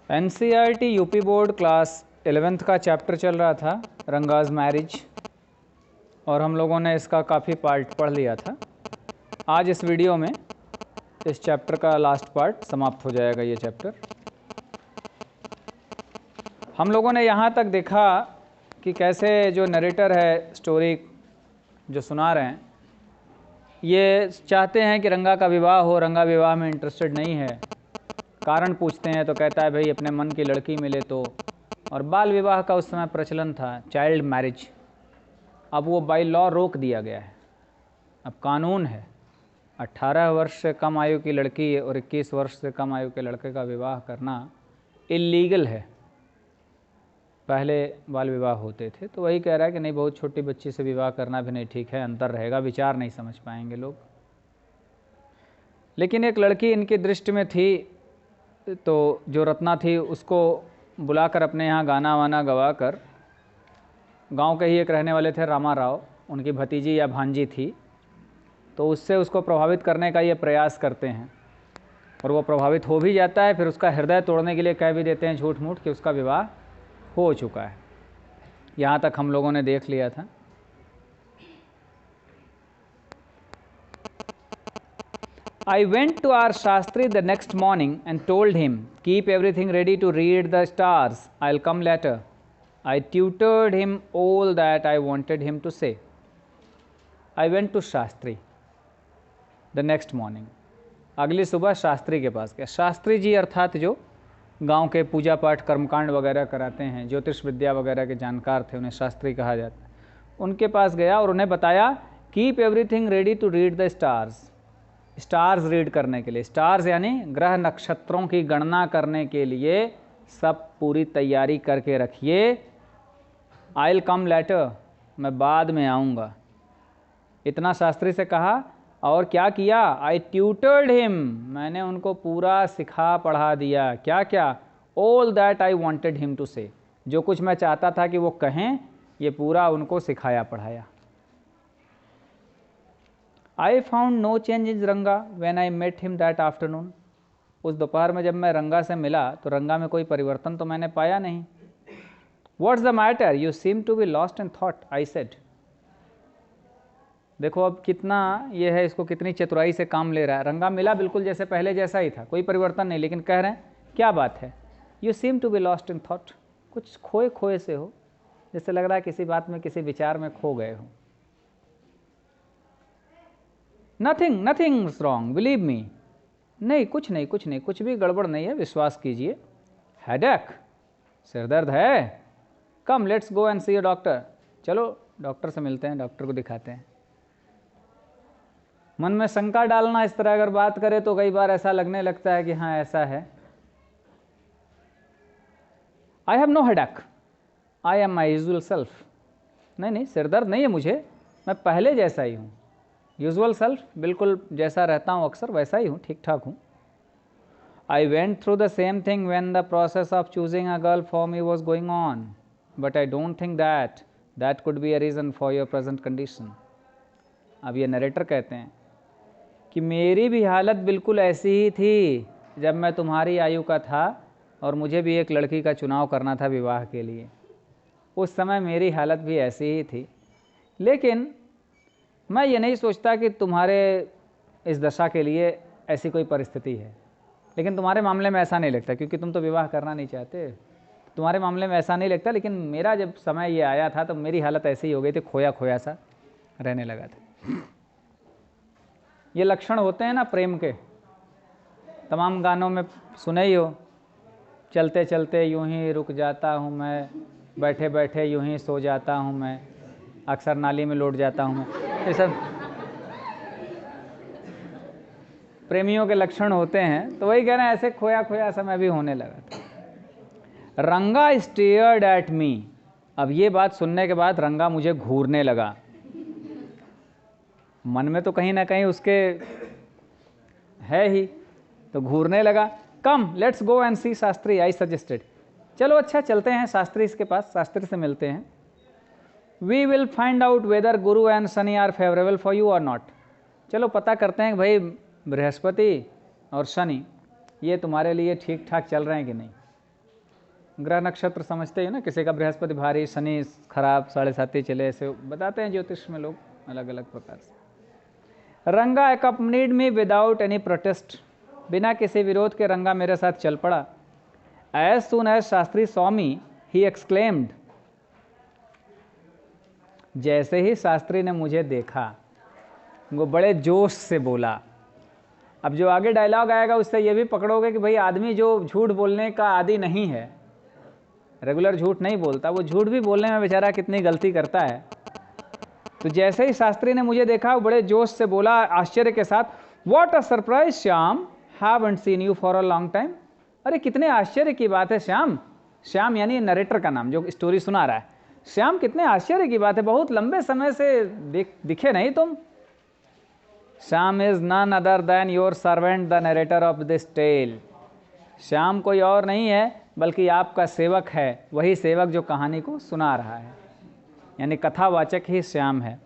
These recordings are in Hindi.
NCERT UP board class 11th का चैप्टर चल रहा था रंगाज मैरिज, और हम लोगों ने इसका काफ़ी पार्ट पढ़ लिया था। आज इस वीडियो में इस चैप्टर का लास्ट पार्ट समाप्त हो जाएगा। ये चैप्टर हम लोगों ने यहाँ तक देखा कि कैसे जो नरेटर है, स्टोरी जो सुना रहे हैं, ये चाहते हैं कि रंगा का विवाह हो, रंगा विवाह में इंटरेस्टेड नहीं है। कारण पूछते हैं तो कहता है भाई अपने मन की लड़की मिले तो। और बाल विवाह का उस समय प्रचलन था, चाइल्ड मैरिज। अब वो बाय लॉ रोक दिया गया है। अब कानून है 18 वर्ष से कम आयु की लड़की और 21 वर्ष से कम आयु के लड़के का विवाह करना इल्लीगल है। पहले बाल विवाह होते थे, तो वही कह रहा है कि नहीं, बहुत छोटी बच्ची से विवाह करना भी नहीं ठीक है, अंतर रहेगा, विचार नहीं समझ पाएंगे लोग। लेकिन एक लड़की इनकी दृष्टि में थी, तो जो रत्ना थी उसको बुलाकर अपने यहाँ गाना वाना गवा कर, गाँव के ही एक रहने वाले थे रामा राव, उनकी भतीजी या भांजी थी, तो उससे उसको प्रभावित करने का ये प्रयास करते हैं। और वो प्रभावित हो भी जाता है, फिर उसका हृदय तोड़ने के लिए कह भी देते हैं झूठ मूठ कि उसका विवाह हो चुका है। यहाँ तक हम लोगों ने देख लिया था। I went to our Shastri the next morning and told him, keep everything ready to read the stars, I'll come later. I tutored him all that I wanted him to say. I went to Shastri the next morning. अगली सुबह शास्त्री के पास गया। शास्त्री जी अर्थात जो गांव के पूजा पाठ कर्मकांड वगैरह कराते हैं, ज्योतिष विद्या वगैरह के जानकार थे, उन्हें शास्त्री कहा जाता है। उनके पास गया और उन्हें बताया, keep everything ready to read the stars. Stars read करने के लिए, स्टार्स यानी ग्रह नक्षत्रों की गणना करने के लिए सब पूरी तैयारी करके रखिए। आई विल कम लेटर, मैं बाद में आऊँगा। इतना शास्त्री से कहा। और क्या किया? आई ट्यूटर्ड हिम, मैंने उनको पूरा सिखा पढ़ा दिया। क्या क्या? All that I wanted him to say, जो कुछ मैं चाहता था कि वो कहें, ये पूरा उनको सिखाया पढ़ाया। I found no change in Ranga when I met him that afternoon. उस दोपहर में जब मैं रंगा से मिला तो रंगा में कोई परिवर्तन तो मैंने पाया नहीं। What's the matter? You seem to be lost in thought, I said. देखो अब कितना ये है, इसको कितनी चतुराई से काम ले रहा है। रंगा मिला बिल्कुल जैसे पहले जैसा ही था, कोई परिवर्तन नहीं, लेकिन कह रहे हैं क्या बात है? You seem to be lost in thought. कुछ खोए खोए से हो, जैसे लग रहा है किसी बात में, किसी विचार में खो गए हो। nothing's wrong, believe me. नहीं, कुछ नहीं, कुछ भी गड़बड़ नहीं है, विश्वास कीजिए। हेडेक, सिरदर्द है। Come let's go and see a doctor, चलो डॉक्टर से मिलते हैं, डॉक्टर को दिखाते हैं। मन में शंका डालना, इस तरह अगर बात करें तो कई बार ऐसा लगने लगता है कि हाँ ऐसा है। I have no headache, I am my usual self. नहीं, सिरदर्द नहीं है मुझे, मैं पहले जैसा ही हूँ। यूजुअल सेल्फ, बिल्कुल जैसा रहता हूँ अक्सर वैसा ही हूँ, ठीक ठाक हूँ। I went through the same thing when the process of choosing a girl for me was going on, but I don't think that could be a reason for your present condition. अब ये नरेटर कहते हैं कि मेरी भी हालत बिल्कुल ऐसी ही थी जब मैं तुम्हारी आयु का था और मुझे भी एक लड़की का चुनाव करना था विवाह के लिए। उस समय मेरी हालत भी ऐसी ही थी, लेकिन मैं ये नहीं सोचता कि तुम्हारे इस दशा के लिए ऐसी कोई परिस्थिति है। लेकिन तुम्हारे मामले में ऐसा नहीं लगता, क्योंकि तुम तो विवाह करना नहीं चाहते, तुम्हारे मामले में ऐसा नहीं लगता। लेकिन मेरा जब समय ये आया था तो मेरी हालत ऐसी ही हो गई थी, खोया खोया सा रहने लगा था। ये लक्षण होते हैं ना प्रेम के, तमाम गानों में सुने ही हो। चलते चलते यूं ही रुक जाता हूँ मैं, बैठे बैठे यूं ही सो जाता हूँ मैं, अक्सर नाली में लौट जाता हूँ मैं। ये सब प्रेमियों के लक्षण होते हैं। तो वही कह रहे हैं, ऐसे खोया खोया समय भी होने लगा था। रंगा स्टेयर्ड एट मी। अब ये बात सुनने के बाद रंगा मुझे घूरने लगा। मन में तो कहीं ना कहीं उसके है ही, तो घूरने लगा। Come let's go and see Shastri, I suggested. चलो अच्छा चलते हैं शास्त्री के पास, शास्त्री से मिलते हैं। We will find out whether Guru and Shani are favourable for you or not. चलो पता करते हैं कि भाई बृहस्पति और शनि ये तुम्हारे लिए ठीक ठाक चल रहे हैं कि नहीं। ग्रह नक्षत्र समझते ही ना, किसी का बृहस्पति भारी, शनि खराब, 7.5 चले, ऐसे बताते हैं ज्योतिष में लोग अलग अलग प्रकार से। रंगा accompanied me without any protest, बिना किसी विरोध के रंगा मेरे साथ चल पड़ा। As soon as Shastri saw me, he exclaimed, जैसे ही शास्त्री ने मुझे देखा वो बड़े जोश से बोला। अब जो आगे डायलॉग आएगा उससे ये भी पकड़ोगे कि भाई आदमी जो झूठ बोलने का आदी नहीं है, रेगुलर झूठ नहीं बोलता, वो झूठ भी बोलने में बेचारा कितनी गलती करता है। तो जैसे ही शास्त्री ने मुझे देखा वो बड़े जोश से बोला आश्चर्य के साथ, what a surprise Shyam, haven't seen you for a long time. अरे कितने आश्चर्य की बात है श्याम, श्याम यानी नरेटर का नाम जो स्टोरी सुना रहा है। श्याम कितने आश्चर्य की बात है, बहुत लंबे समय से दिखे नहीं तुम। Shyam is none other than your servant the narrator of this tale. Shyam कोई और नहीं है बल्कि आपका सेवक है, वही सेवक जो कहानी को सुना रहा है, यानी कथावाचक ही श्याम है।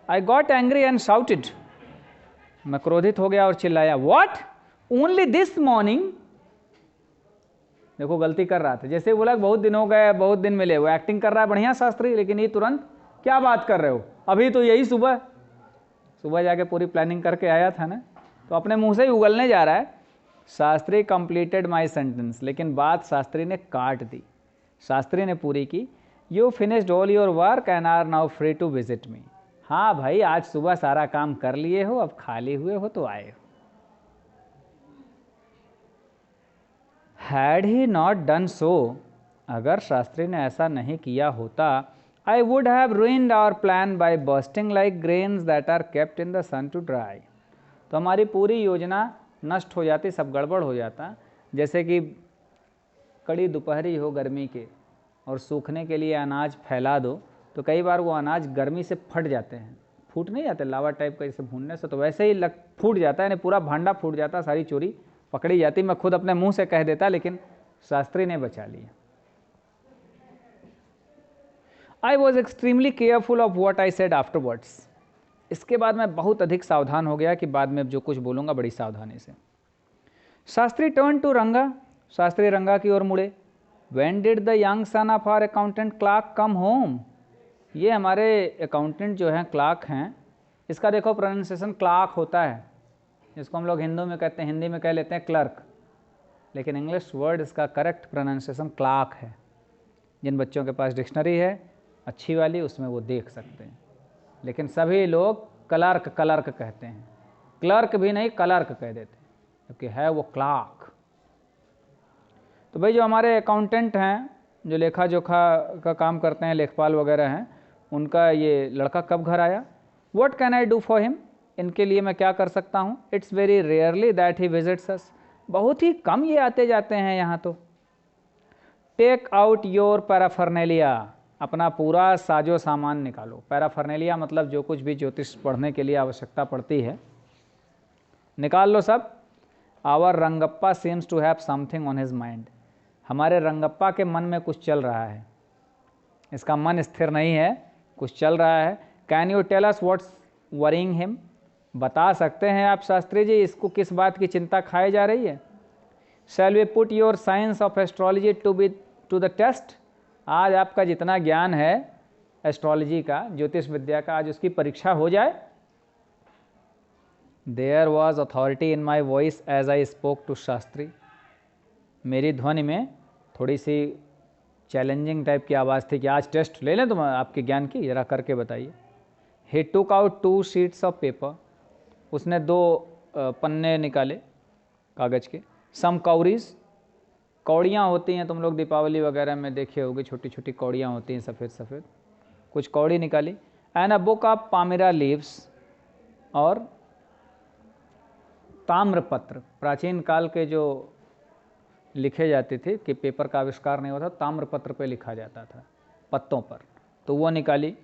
I got angry and shouted, मैं क्रोधित हो गया और चिल्लाया, व्हाट, ओनली दिस मॉर्निंग। देखो गलती कर रहा था, जैसे बोला बहुत दिन हो गए, बहुत दिन मिले, वो एक्टिंग कर रहा है बढ़िया शास्त्री, लेकिन ये तुरंत क्या बात कर रहे हो, अभी तो यही सुबह जाके पूरी प्लानिंग करके आया था ना, तो अपने मुंह से ही उगलने जा रहा है। शास्त्री कंप्लीटेड माई सेंटेंस, लेकिन बात शास्त्री ने काट दी। शास्त्री ने पूरी की, you finished all your work and are now free to visit me. हाँ भाई, आज सुबह सारा काम कर लिए हो, अब खाली हुए हो तो आए हो। Had he not done so, अगर शास्त्री ने ऐसा नहीं किया होता, I would have ruined our plan by bursting like grains that are kept in the sun to dry। तो हमारी पूरी योजना नष्ट हो जाती, सब गड़बड़ हो जाता। जैसे कि कड़ी दोपहरी हो गर्मी के और सूखने के लिए अनाज फैला दो, तो कई बार वो अनाज गर्मी से फट जाते हैं, फूट नहीं जाते लावा टाइप का जैसे भूनने से, तो वैसे ही फूट जाता है, यानी पूरा भांडा फूट जाता, सारी चोरी पकड़ी जाती। मैं खुद अपने मुंह से कह देता, लेकिन शास्त्री ने बचा लिया। I was extremely careful of what I said afterwards। इसके बाद मैं बहुत अधिक सावधान हो गया कि बाद में जो कुछ बोलूँगा बड़ी सावधानी से। शास्त्री टर्न टू रंगा, शास्त्री रंगा की ओर मुड़े। When did the young son of our accountant clerk come home? ये हमारे अकाउंटेंट जो हैं, क्लार्क हैं, इसका देखो प्रोनाउंसिएशन क्लार्क होता है, जिसको हम लोग हिंदू में कहते हैं, हिंदी में कह लेते हैं क्लर्क, लेकिन इंग्लिश वर्ड इसका करेक्ट प्रोनाउंसिएशन क्लार्क है। जिन बच्चों के पास डिक्शनरी है अच्छी वाली, उसमें वो देख सकते हैं, लेकिन सभी लोग क्लर्क क्लर्क कहते हैं, क्लर्क भी नहीं क्लर्क कह देते हैं, क्योंकि है वो क्लार्क। तो भाई जो हमारे अकाउंटेंट हैं, जो लेखा जोखा का काम करते हैं, लेखपाल वगैरह हैं, उनका ये लड़का कब घर आया। What can I do for him, इनके लिए मैं क्या कर सकता हूँ। It's very rarely that he visits us, बहुत ही कम ये आते जाते हैं यहाँ तो। टेक आउट योर पैराफर्नेलिया, अपना पूरा साजो सामान निकालो। पैराफर्नेलिया मतलब जो कुछ भी ज्योतिष पढ़ने के लिए आवश्यकता पड़ती है, निकाल लो सब। Our Rangappa seems to have something on his mind, हमारे रंगप्पा के मन में कुछ चल रहा है, इसका मन स्थिर नहीं है, कुछ चल रहा है। Can you tell us what's worrying him, बता सकते हैं आप शास्त्री जी इसको किस बात की चिंता खाई जा रही है। Shall we put your science of astrology to the test, आज आपका जितना ज्ञान है एस्ट्रोलॉजी का, ज्योतिष विद्या का, आज उसकी परीक्षा हो जाए। There was authority in my voice as I spoke to Shastri, मेरी ध्वनि में थोड़ी सी चैलेंजिंग टाइप की आवाज़ थी कि आज टेस्ट ले लें तुम आपके ज्ञान की, जरा करके बताइए। He took out 2 sheets of paper, उसने 2 पन्ने निकाले कागज़ के। सम कौरीज, कौड़ियाँ होती हैं, तुम लोग दीपावली वगैरह में देखे होगे, छोटी छोटी कौड़ियाँ होती हैं सफ़ेद सफ़ेद, कुछ कौड़ी निकाली। And a book of palmyra leaves, और ताम्रपत्र, प्राचीन काल के जो लिखे जाते थे कि पेपर का आविष्कार नहीं होता, ताम्रपत्र पे लिखा जाता था पत्तों पर, तो वो निकाली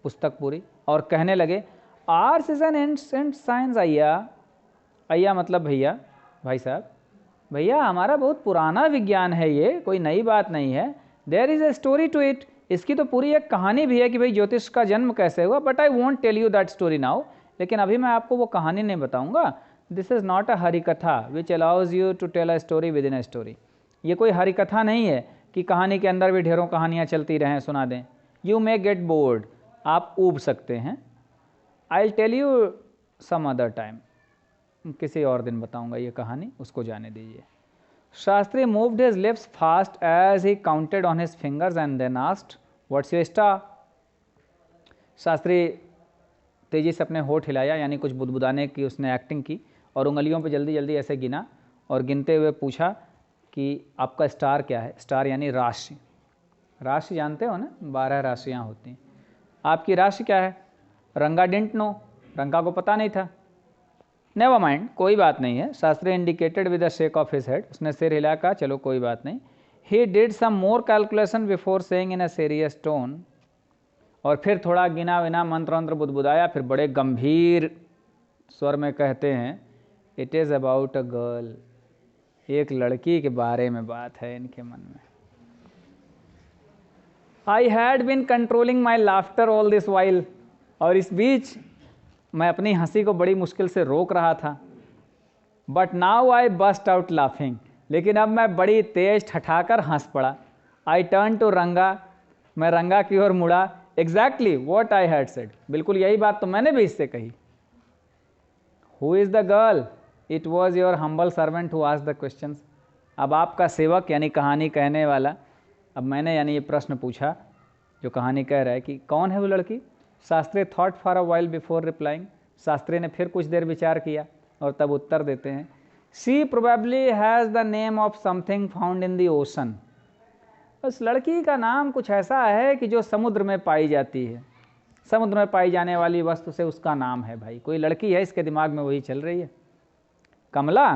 पुस्तक पूरी, और कहने लगे ours is an ancient science अय्या, अय्या मतलब भैया, भाई साहब, भैया हमारा बहुत पुराना विज्ञान है, ये कोई नई बात नहीं है। There is a story to it, इसकी तो पूरी एक कहानी भी है कि भाई ज्योतिष का जन्म कैसे हुआ, but I won't tell you that story now, लेकिन अभी मैं आपको वो कहानी नहीं बताऊंगा। This is not a Hari katha which allows you to tell a story within a story, ये कोई हरी कथा नहीं है कि कहानी के अंदर भी ढेरों कहानियाँ चलती रहें, सुना दें। यू मे गेट बोर्ड, आप ऊब सकते हैं। I will tell you some other time, किसी और दिन बताऊंगा ये कहानी, उसको जाने दीजिए। Shastri moved his lips fast as he counted on his fingers and then asked what's your star. Shastri तेजी से अपने होठ हिलाया, यानी कुछ बुदबुदाने की उसने एक्टिंग की, और उंगलियों पे जल्दी जल्दी ऐसे गिना और गिनते हुए पूछा कि आपका स्टार क्या है। स्टार यानी राशि, राशि जानते हो ना, 12 राशियाँ होती हैं। आपकी राशि क्या है? रंगा डिडंट नो, रंगा को पता नहीं था। नेवर माइंड, कोई बात नहीं है। Shastri indicated with a shake of his head, उसने सिर हिला, कहा चलो कोई बात नहीं। He did some more calculation before saying in a serious tone, और फिर थोड़ा गिना विना मंत्र मंत्र बुदबुदाया, फिर बड़े गंभीर स्वर में कहते हैं, it is about a girl, एक लड़की के बारे में बात है इनके मन में। I had been controlling my laughter all this while, और इस बीच मैं अपनी हंसी को बड़ी मुश्किल से रोक रहा था। But now I burst out laughing, लेकिन अब मैं बड़ी तेज ठठाकर हंस पड़ा। आई टर्न टू रंगा, मैं रंगा की ओर मुड़ा। Exactly what I had said, बिल्कुल यही बात तो मैंने भी इससे कही। Who is the girl? It was your humble servant who asked the questions. अब आपका सेवक यानी कहानी कहने वाला, अब मैंने यानी ये प्रश्न पूछा जो कहानी कह रहा है कि कौन है वो लड़की। Shastri thought for a while before replying, Shastri ने फिर कुछ देर विचार किया और तब उत्तर देते हैं, she probably has the name of something found in the ocean. उस लड़की का नाम कुछ ऐसा है कि जो समुद्र में पाई जाती है, समुद्र में पाई जाने वाली वस्तु से उसका नाम है। भाई कोई लड़की है, इसके दिमाग में वही चल रही है। कमला?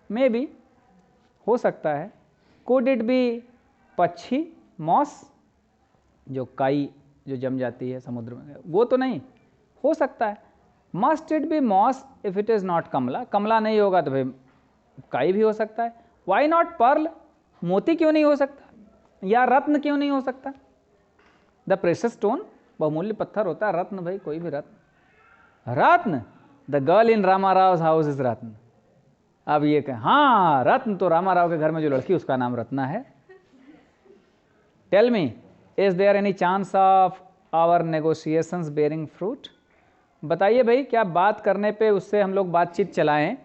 मे बी, हो सकता है। कुड इट बी पक्षी? मॉस, जो काई जो जम जाती है समुद्र में, वो तो नहीं हो सकता है। Must it be moss if it is not Kamala? Kamala नहीं होगा तो भाई काई भी हो सकता है। Why not pearl? मोती क्यों नहीं हो सकता, या रत्न क्यों नहीं हो सकता? द प्रेशस स्टोन, बहुमूल्य पत्थर होता है रत्न, भाई कोई भी रत्न। Ratna, the girl in Rama Rao house is Ratna. अब ये कहें हाँ रत्न, तो रामा राव के घर में जो लड़की उसका नाम रत्ना है। Tell me, is there any chance of our negotiations bearing fruit? बताइए भाई, क्या बात करने पे उससे हम लोग बातचीत चलाएं?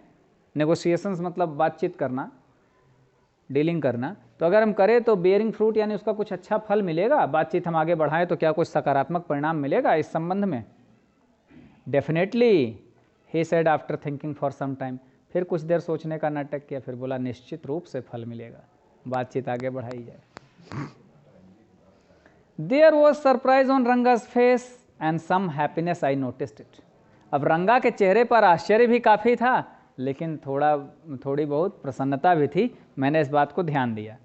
नेगोशिएशंस मतलब बातचीत करना, डीलिंग करना। तो अगर हम करें तो बेयरिंग फ्रूट यानी उसका कुछ अच्छा फल मिलेगा। बातचीत हम आगे बढ़ाएं तो क्या कुछ सकारात्मक परिणाम मिलेगा इस संबंध में? Definitely, he said after thinking for some time. फिर कुछ देर सोचने का नाटक किया, फिर बोला निश्चित रूप से फल मिलेगा, बातचीत आगे बढ़ाई जाए। There was surprise on Ranga's face and some happiness I noticed it. अब रंगा के चेहरे पर आश्चर्य भी काफ़ी था, लेकिन थोड़ी बहुत प्रसन्नता भी थी। मैंने इस बात को ध्यान दिया।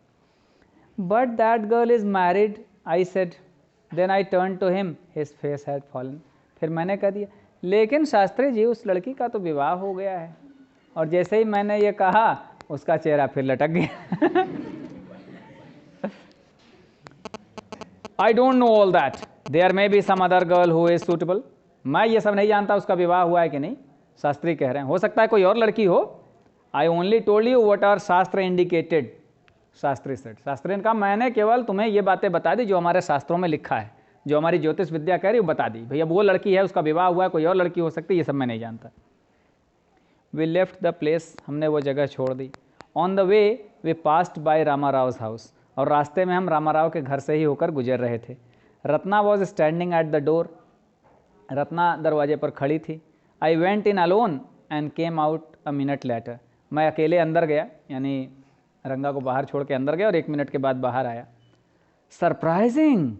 But that girl is married, I said. Then I turn to him, his face had fallen. फिर मैंने कह दिया, लेकिन शास्त्री जी उस लड़की का तो विवाह हो गया है। और जैसे ही मैंने ये कहा उसका चेहरा फिर लटक गया। I don't know all that, there may be some other girl who is suitable. मैं ये सब नहीं जानता उसका विवाह हुआ है कि नहीं। शास्त्री कह रहे हैं हो सकता है कोई और लड़की हो। I only told you what our shastra indicated, Shastri said. Shastri ने कहा मैंने केवल तुम्हें ये बातें बता दी जो हमारे शास्त्रों में लिखा है, जो हमारी ज्योतिष विद्या कह रही है वो बता दी। भैया वो लड़की है, उसका विवाह हुआ है, कोई और लड़की हो सकती है, ये सब मैं नहीं जानता। वी लेफ्ट द प्लेस, हमने वो जगह छोड़ दी। On the way we passed by Rama Rao's house, और रास्ते में हम रामा राव के घर से ही होकर गुजर रहे थे। Ratna was standing at the door, Ratna दरवाजे पर खड़ी थी। I went in alone and came out a minute later, मैं अकेले अंदर गया, यानी रंगा को बाहर छोड़ के अंदर गया और 1 मिनट के बाद बाहर आया। सरप्राइजिंग,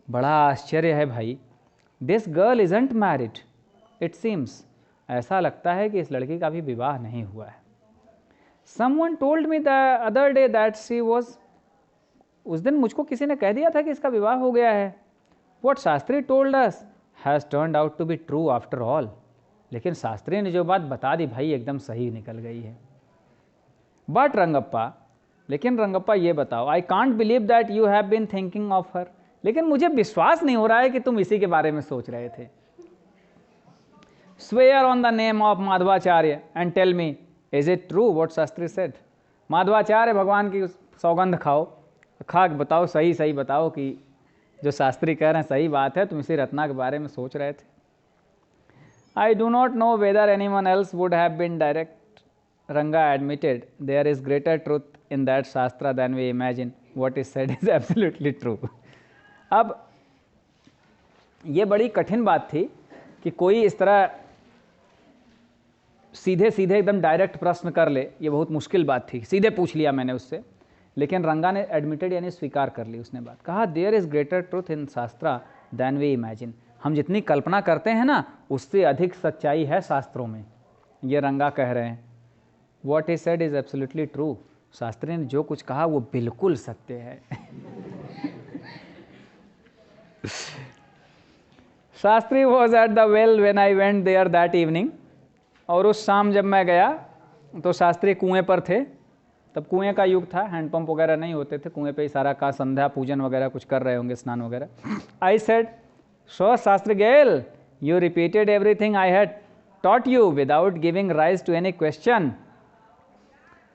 बड़ा आश्चर्य है भाई। This girl isn't married it seems, ऐसा लगता है कि इस लड़की का भी विवाह नहीं हुआ है। Someone told me the other day that she was, उस दिन मुझको किसी ने कह दिया था कि इसका विवाह हो गया है। What Shastri told us has turned out to be true after all, लेकिन शास्त्री ने जो बात बता दी भाई एकदम सही निकल गई है। बट रंगप्पा, लेकिन रंगप्पा ये बताओ, I can't believe that you have been thinking of her, लेकिन मुझे विश्वास नहीं हो रहा है कि तुम इसी के बारे में सोच रहे थे। Swear on the name of Madhvacharya and tell me, is it true what Shastri said? Madhvacharya भगवान की सौगंध खाओ, खा के बताओ, सही सही बताओ कि जो शास्त्री कह रहे हैं सही बात है, तुम इसी रत्ना के बारे में सोच रहे थे। I do not know whether anyone else would have been direct, Ranga admitted, there is greater truth in that shastra than we imagine. What is said is absolutely true. अब ये बड़ी कठिन बात थी कि कोई इस तरह सीधे सीधे एकदम डायरेक्ट प्रश्न कर ले, ये बहुत मुश्किल बात थी। सीधे पूछ लिया मैंने उससे, लेकिन रंगा ने एडमिटेड यानी स्वीकार कर ली। उसने बात कहा, there is greater truth in shastra than we imagine. हम जितनी कल्पना करते हैं ना, उससे अधिक सच्चाई है शास्त्रों में, ये रंगा कह रहे हैं। What he said is absolutely true. Shastri ने जो कुछ कहा वो बिल्कुल सत्य है। Shastri was at the well when I went there that evening. और उस शाम जब मैं गया तो शास्त्री कुएं पर थे। तब कुएं का युग था, हैंडपंप वगैरह नहीं होते थे, कुएं पे ही सारा का संध्या पूजन वगैरह कुछ कर रहे होंगे, स्नान वगैरह। I said, so Shastri Gayle, you repeated everything I had taught you without giving rise to any question.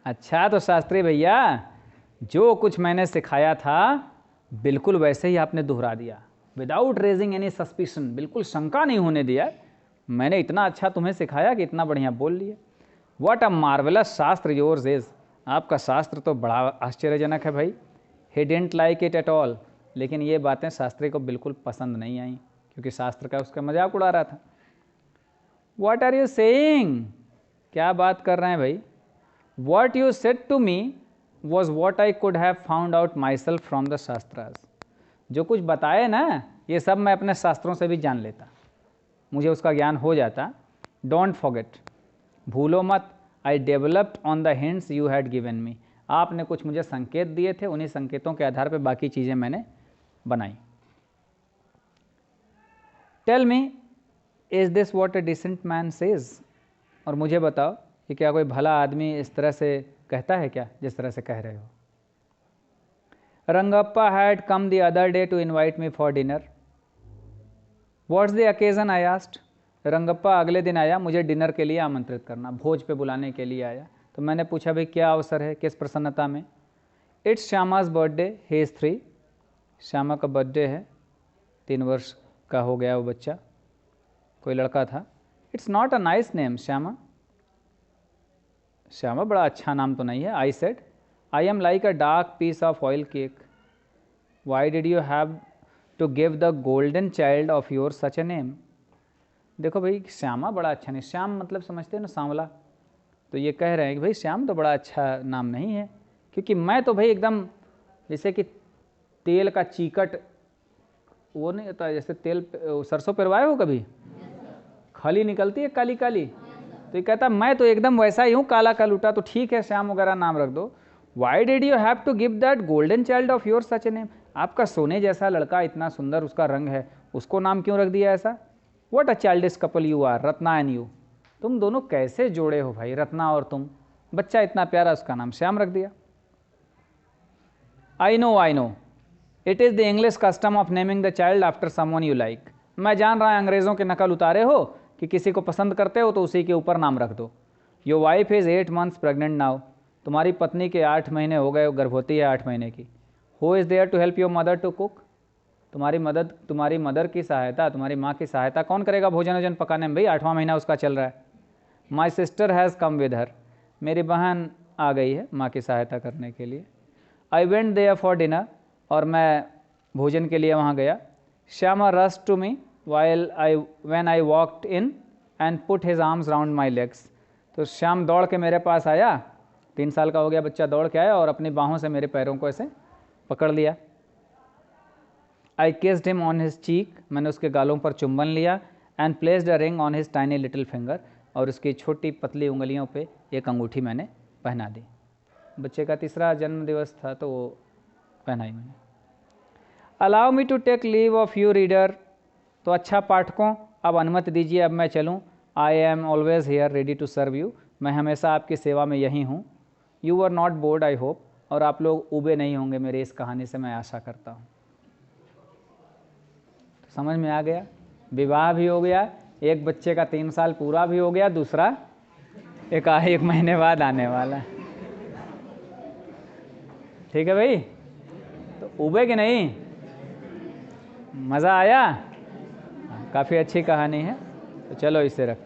अच्छा तो शास्त्री भैया, जो कुछ मैंने सिखाया था बिल्कुल वैसे ही आपने दोहरा दिया, विदाउट रेजिंग एनी सस्पिशन, बिल्कुल शंका नहीं होने दिया। मैंने इतना अच्छा तुम्हें सिखाया कि इतना बढ़िया बोल लिए। व्हाट अ मार्वेलस शास्त्र योर्स इज, आपका शास्त्र तो बड़ा आश्चर्यजनक है भाई। He didn't like it at all, लेकिन ये बातें शास्त्री को बिल्कुल पसंद नहीं आई, क्योंकि शास्त्र का उसका मजाक उड़ा रहा था। व्हाट आर यू सेइंग, क्या बात कर रहे हैं भाई। What you said to me was what I could have found out myself from the Shastras. जो कुछ बताए ना, ये सब मैं अपने शास्त्रों से भी जान लेता, मुझे उसका ज्ञान हो जाता। Don't forget, भूलो मत, I developed on the hints you had given me. आपने कुछ मुझे संकेत दिए थे, उन्हीं संकेतों के आधार पर बाकी चीज़ें मैंने बनाई। Tell me, is this what a decent man says? और मुझे बताओ कि क्या कोई भला आदमी इस तरह से कहता है क्या, जिस तरह से कह रहे हो। Rangappa had come the other day to invite me for dinner. What's the occasion I asked. Rangappa अगले दिन आया मुझे डिनर के लिए आमंत्रित करना, भोज पे बुलाने के लिए आया। तो मैंने पूछा, भाई क्या अवसर है, किस प्रसन्नता में। It's Shyama's birthday, he is 3। Shyama का बर्थडे है, 3 वर्ष का हो गया वो बच्चा, कोई लड़का था। It's not a nice name Shyama. Shyama बड़ा अच्छा नाम तो नहीं है। I said, I am like a dark piece of oil cake, why did you have to give the golden child of your such a name. देखो भाई, श्यामा बड़ा अच्छा नहीं, श्याम मतलब समझते हैं ना, सांवला। तो ये कह रहे हैं कि भाई श्याम तो बड़ा अच्छा नाम नहीं है, क्योंकि मैं तो भाई एकदम जैसे कि तेल का चीकट, वो नहीं होता जैसे तेल सरसों पिरवाए हो कभी, खली निकलती है काली काली, तो ये कहता मैं तो एकदम वैसा ही हूँ, काला कलूटा। तो ठीक है, श्याम वगैरह नाम रख दो। Why did you have to give that golden child of your such a name. आपका सोने जैसा लड़का, इतना सुंदर उसका रंग है, उसको नाम क्यों रख दिया ऐसा। What a childish couple you are, Ratna and you. तुम दोनों कैसे जोड़े हो भाई, रत्ना और तुम। बच्चा इतना प्यारा, उसका नाम श्याम रख दिया। I know, it is the English custom of naming the child after someone you like. मैं जान रहा है अंग्रेज़ों के नकल उतारे हो कि किसी को पसंद करते हो तो उसी के ऊपर नाम रख दो। Your wife is 8 months pregnant now. तुम्हारी पत्नी के 8 महीने हो गए, गर्भवती है 8 महीने की। Who is there to help your mother to cook. तुम्हारी मदर की सहायता, तुम्हारी माँ की सहायता कौन करेगा भोजन वोजन पकाने में, भाई 8वां महीना उसका चल रहा है। My sister has come with her. मेरी बहन आ गई है माँ की सहायता करने के लिए। I went there for dinner. और मैं भोजन के लिए वहाँ गया। Shyama rush to me when I walked in and put his arms round my legs। तो श्याम दौड़ के मेरे पास आया, 3 साल का हो गया बच्चा, दौड़ के आया और अपनी बाहों से मेरे पैरों को ऐसे पकड़ लिया। I kissed him on his cheek। मैंने उसके गालों पर चुंबन लिया। and placed a ring on his tiny little finger। और उसकी छोटी पतली उंगलियों पे एक अंगूठी मैंने पहना दी। बच्चे का 3रा जन्म दिवस था तो वो पहनाई मैंने। Allow me to take leave of you reader. तो अच्छा पाठकों, अब अनुमति दीजिए, अब मैं चलूँ। I am always here ready to serve you. मैं हमेशा आपकी सेवा में यही हूँ। You are not bored I hope. और आप लोग उबे नहीं होंगे मेरी इस कहानी से, मैं आशा करता हूँ। तो समझ में आ गया, विवाह भी हो गया, एक बच्चे का 3 साल पूरा भी हो गया, दूसरा एक महीने बाद आने वाला है। ठीक है भाई, तो उबे कि नहीं, मज़ा आया? काफ़ी अच्छी कहानी है, तो चलो इसे रख